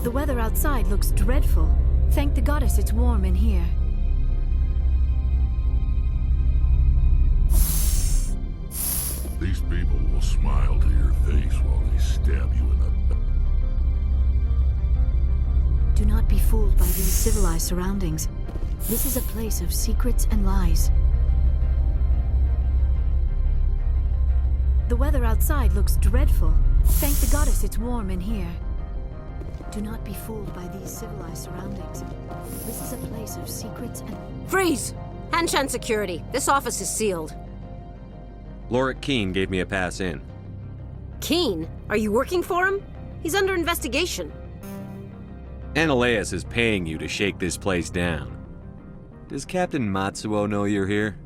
The weather outside looks dreadful. Thank the goddess it's warm in here. These people will smile to your face while they stab you in the... Do not be fooled by these civilized surroundings. This is a place of secrets and lies. The weather outside looks dreadful. Thank the goddess it's warm in here. Do not be fooled by these civilized surroundings. This is a place of secrets and... Freeze! Hanshan security. This office is sealed. Lorik Keen gave me a pass in. Keen? Are you working for him? He's under investigation. Ananias is paying you to shake this place down. Does Captain Matsuo know you're here?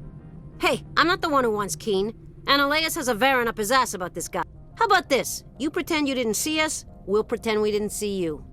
Hey, I'm not the one who wants Keen. Ananias has a Varen up his ass about this guy. How about this? You pretend you didn't see us, we'll pretend we didn't see you.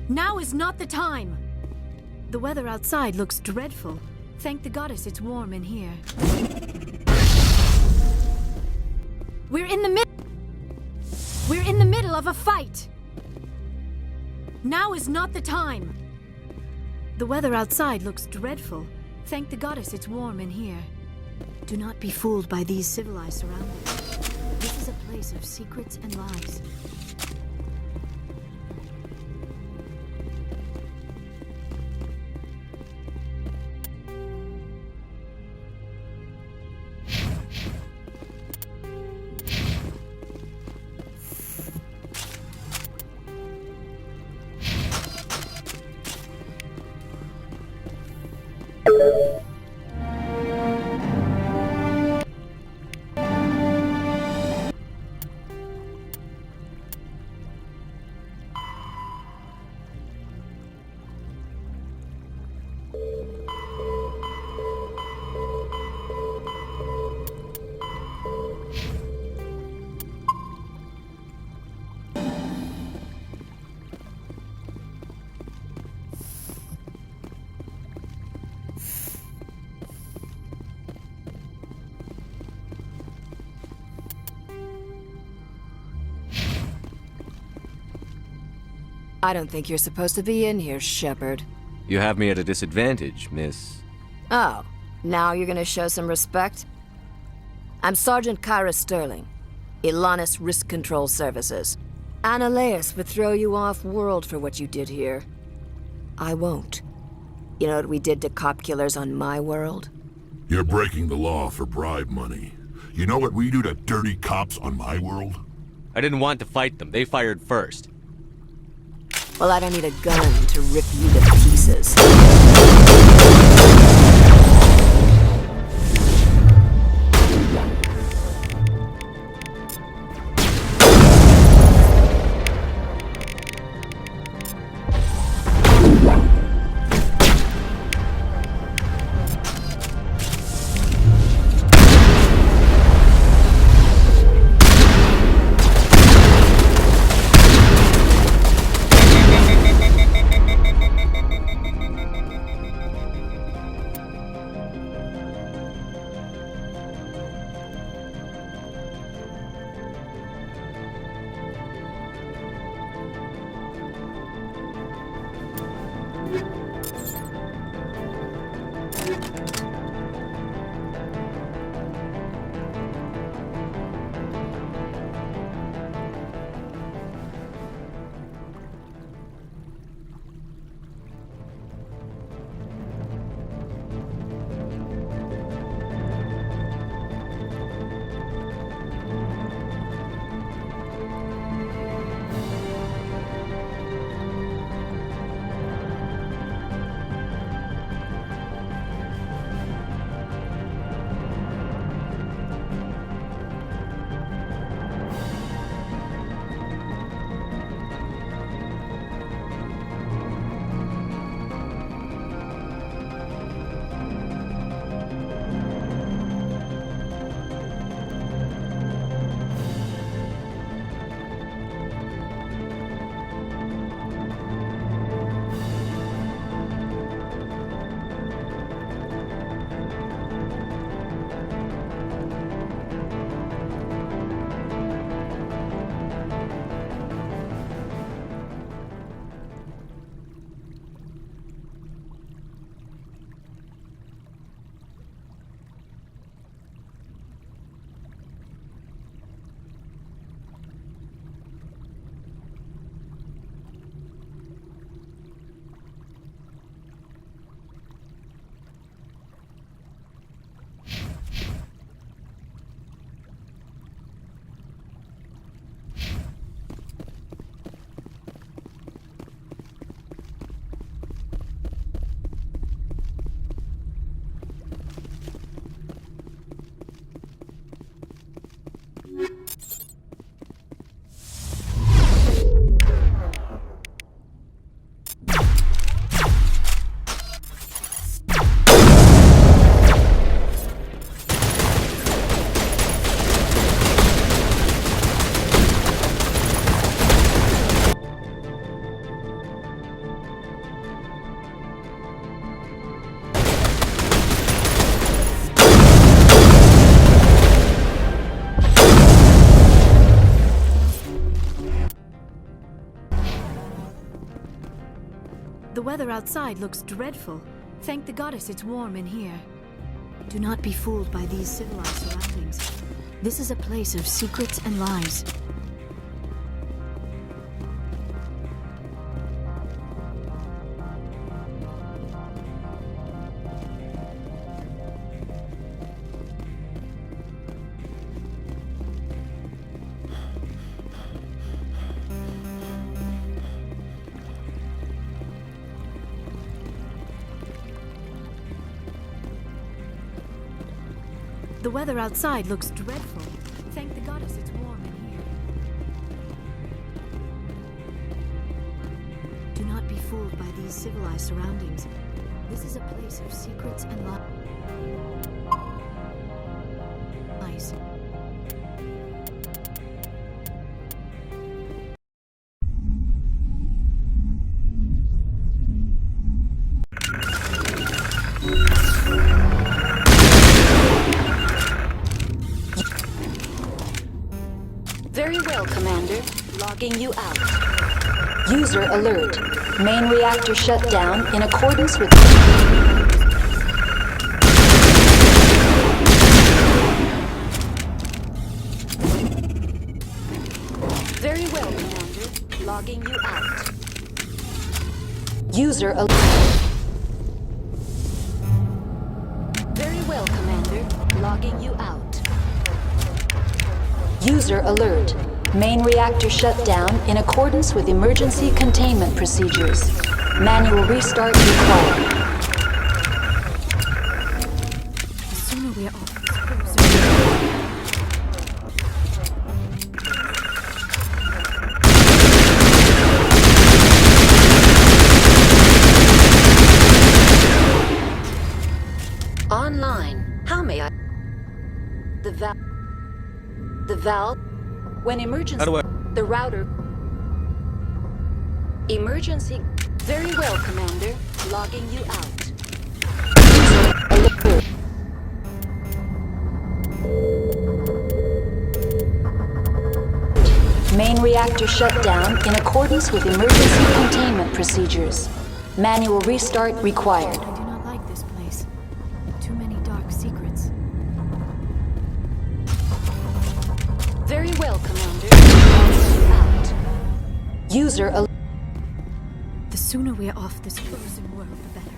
Now is not the time! The weather outside looks dreadful. Thank the goddess it's warm in here. We're in the middle of a fight! Now is not the time! The weather outside looks dreadful. Thank the goddess it's warm in here. Do not be fooled by these civilized surroundings. This is a place of secrets and lies. I don't think you're supposed to be in here, Shepard. You have me at a disadvantage, Miss. Oh, now you're gonna show some respect? I'm Sergeant Kyra Sterling, Ilanis Risk Control Services. Ananias would throw you off-world for what you did here. I won't. You know what we did to cop killers on my world? You're breaking the law for bribe money. You know what we do to dirty cops on my world? I didn't want to fight them. They fired first. Well, I don't need a gun to rip you to pieces. The weather outside looks dreadful. Thank the goddess it's warm in here. Do not be fooled by these civilized surroundings. This is a place of secrets and lies. The weather outside looks dreadful. Thank the goddess it's warm in here. Do not be fooled by these civilized surroundings. This is a place of secrets and lies. Very well, Commander. Logging you out. User alert. Main reactor shut down in accordance with... Very well, Commander. Logging you out. User alert. Very well, Commander. Logging you out. User alert. Main reactor shut down in accordance with emergency containment procedures. Manual restart required. The sooner we're off this cruise. Online. How may I? The valve. When emergency. How do I? The router. Emergency. Very well, Commander. Logging you out. Alert. Main reactor shut down in accordance with emergency containment procedures. Manual restart required. I do not like this place. Too many dark secrets. Very well, Commander. Logging you out. User alert. The sooner we're off this frozen world, the better.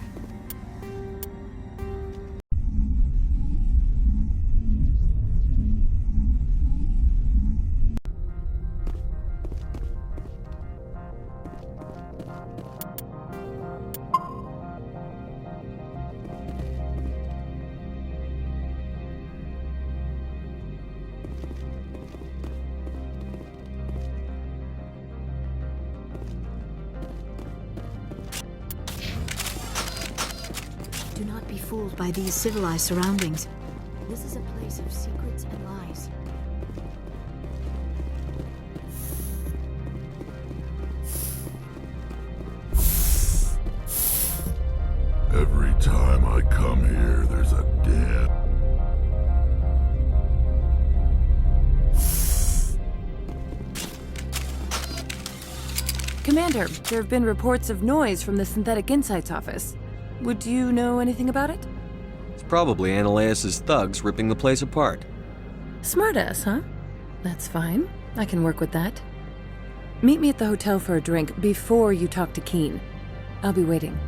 Do not be fooled by these civilized surroundings. This is a place of secrets and lies. Every time I come here, there's a dead. Commander, there have been reports of noise from the Synthetic Insights office. Would you know anything about it? It's probably Ananias' thugs ripping the place apart. Smartass, huh? That's fine. I can work with that. Meet me at the hotel for a drink before you talk to Keen. I'll be waiting.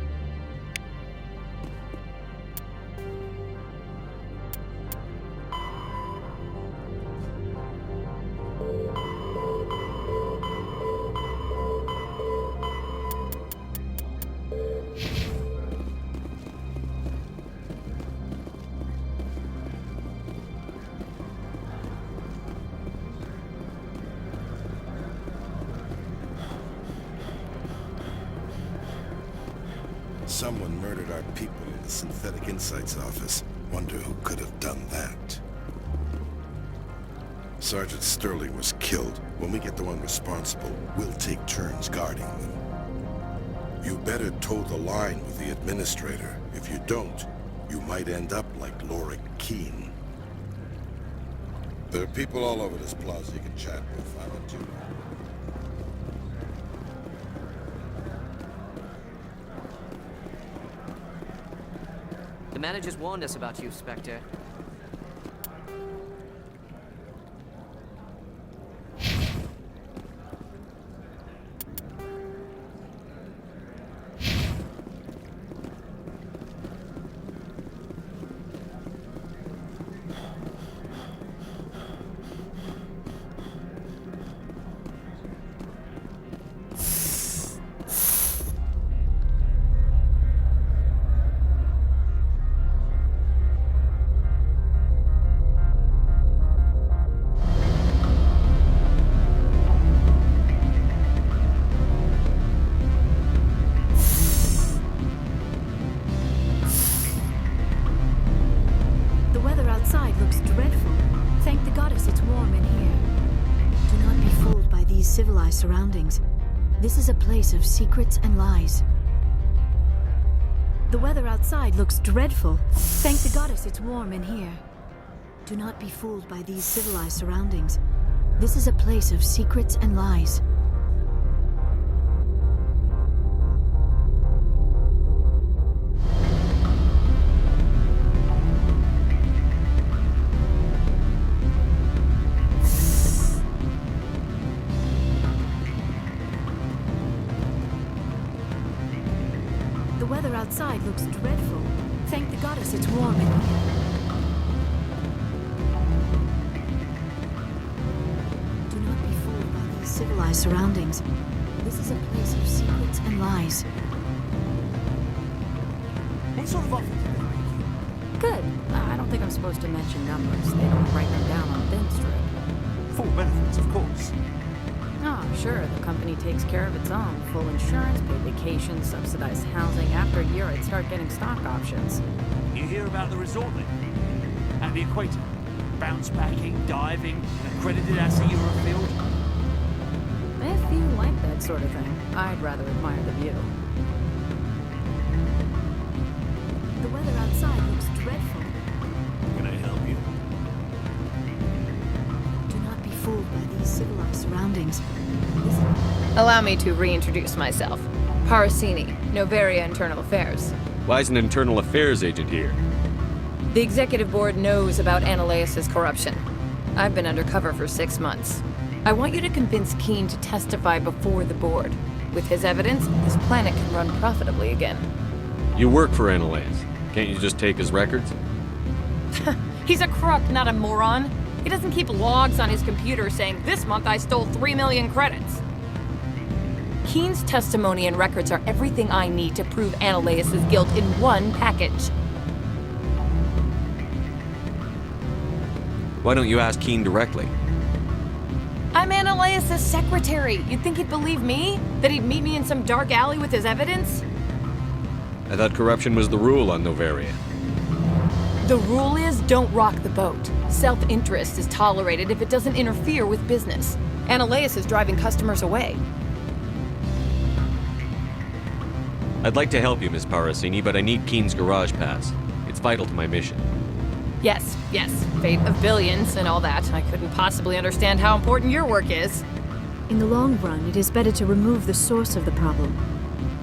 Someone murdered our people in the Synthetic Insights office. Wonder who could have done that. Sergeant Sterling was killed. When we get the one responsible, we'll take turns guarding them. You better toe the line with the administrator. If you don't, you might end up like Lorik Keen. There are people all over this plaza you can chat with. I'm a tutor. The managers warned us about you, Spectre. Civilized surroundings. This is a place of secrets and lies. The weather outside looks dreadful. Thank the goddess it's warm in here. Do not be fooled by these civilized surroundings. This is a place of secrets and lies. weather outside looks dreadful. Thank the goddess it's warm in here. Do not be fooled by these civilized surroundings. This is a place of secrets and lies. What sort of offer did they make you? Good. I don't think I'm supposed to mention numbers. They don't write them down on a bin strip. Full benefits, of course. Oh, sure, the company takes care of its own. Full insurance, paid vacation, subsidized housing. After a year, I'd start getting stock options. You hear about the resort then? At the equator. Bounce backing, diving, an accredited ASA Eurofield. If you like that sort of thing, I'd rather admire the view. The weather outside looks dreadful. Can I help you? Do not be fooled by these civilized surroundings. This Allow me to reintroduce myself. Parasini, Novaria Internal Affairs. Why is an internal affairs agent here? The executive board knows about Ananias' corruption. I've been undercover for 6 months. I want you to convince Keene to testify before the board. With his evidence, this planet can run profitably again. You work for Ananias. Can't you just take his records? He's a crook, not a moron. He doesn't keep logs on his computer saying, "This month I stole 3 million credits." Keene's testimony and records are everything I need to prove Ananias' guilt in one package. Why don't you ask Keene directly? I'm Ananias' secretary. You'd think he'd believe me? That he'd meet me in some dark alley with his evidence? I thought corruption was the rule on Novaria. The rule is don't rock the boat. Self-interest is tolerated if it doesn't interfere with business. Ananias is driving customers away. I'd like to help you, Miss Parasini, but I need Keene's garage pass. It's vital to my mission. Yes, fate of billions and all that. I couldn't possibly understand how important your work is. In the long run, it is better to remove the source of the problem.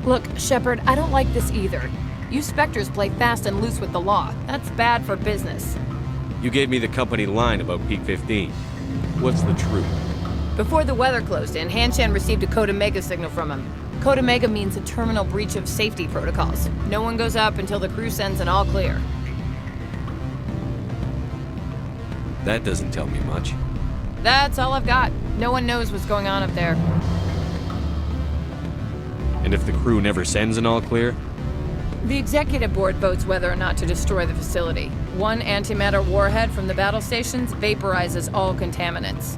Look, Shepard, I don't like this either. You Spectres play fast and loose with the law. That's bad for business. You gave me the company line about Peak 15. What's the truth? Before the weather closed in, Hanshan received a Code Omega signal from him. Code Omega means a terminal breach of safety protocols. No one goes up until the crew sends an all clear. That doesn't tell me much. That's all I've got. No one knows what's going on up there. And if the crew never sends an all clear? The executive board votes whether or not to destroy the facility. One antimatter warhead from the battle stations vaporizes all contaminants.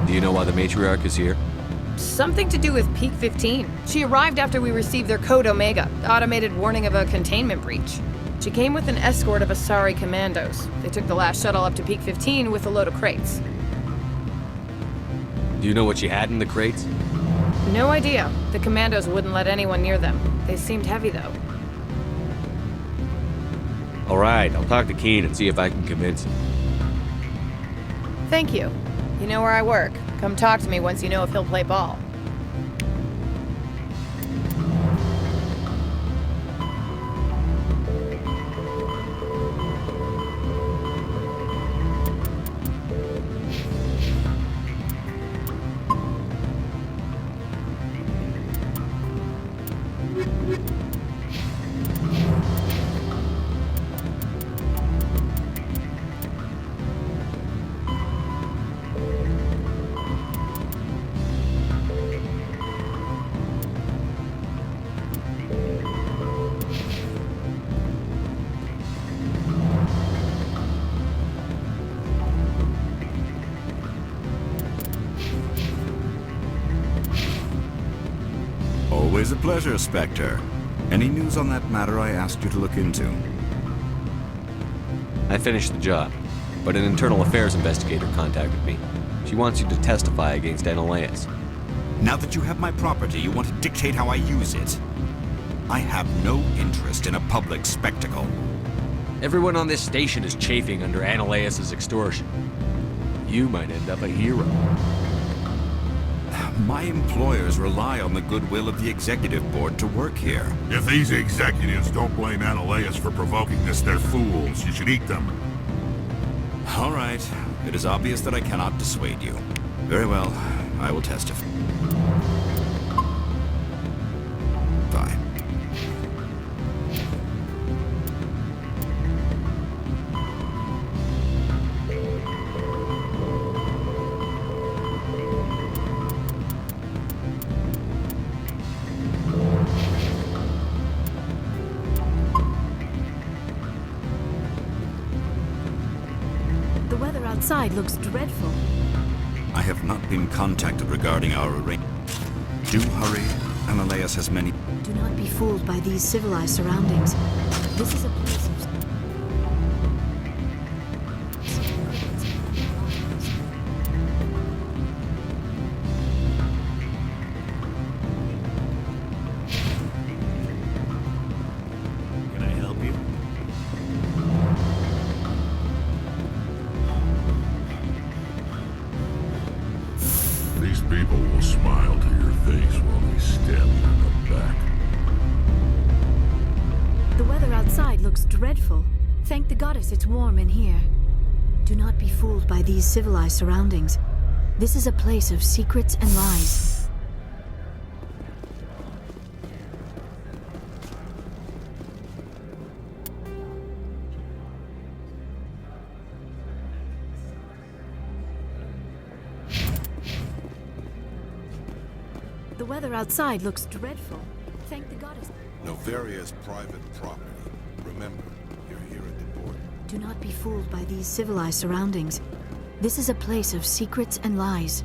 Do you know why the matriarch is here? Something to do with Peak 15. She arrived after we received their Code Omega, automated warning of a containment breach. She came with an escort of Asari commandos. They took the last shuttle up to Peak 15 with a load of crates. Do you know what she had in the crates? No idea. The commandos wouldn't let anyone near them. They seemed heavy, though. All right, I'll talk to Keene and see if I can convince him. Thank you. You know where I work. Come talk to me once you know if he'll play ball. Always a pleasure, Spectre. Any news on that matter I asked you to look into? I finished the job, but an internal affairs investigator contacted me. She wants you to testify against Ananias. Now that you have my property, you want to dictate how I use it. I have no interest in a public spectacle. Everyone on this station is chafing under Ananias' extortion. You might end up a hero. My employers rely on the goodwill of the executive board to work here. If these executives don't blame Ananias for provoking this, they're fools. You should eat them. All right. It is obvious that I cannot dissuade you. Very well. I will testify. outside looks dreadful. I have not been contacted regarding our arrangement. Do hurry. Ananias has many... Do not be fooled by these civilized surroundings. This is a place of... Can I help you? These people will smile to your face while they stab you in the back. The weather outside looks dreadful. Thank the goddess it's warm in here. Do not be fooled by these civilized surroundings. This is a place of secrets and lies. The weather outside looks dreadful. Thank the goddess. Novaria's private property. Remember, you're here at the border. Do not be fooled by these civilized surroundings. This is a place of secrets and lies.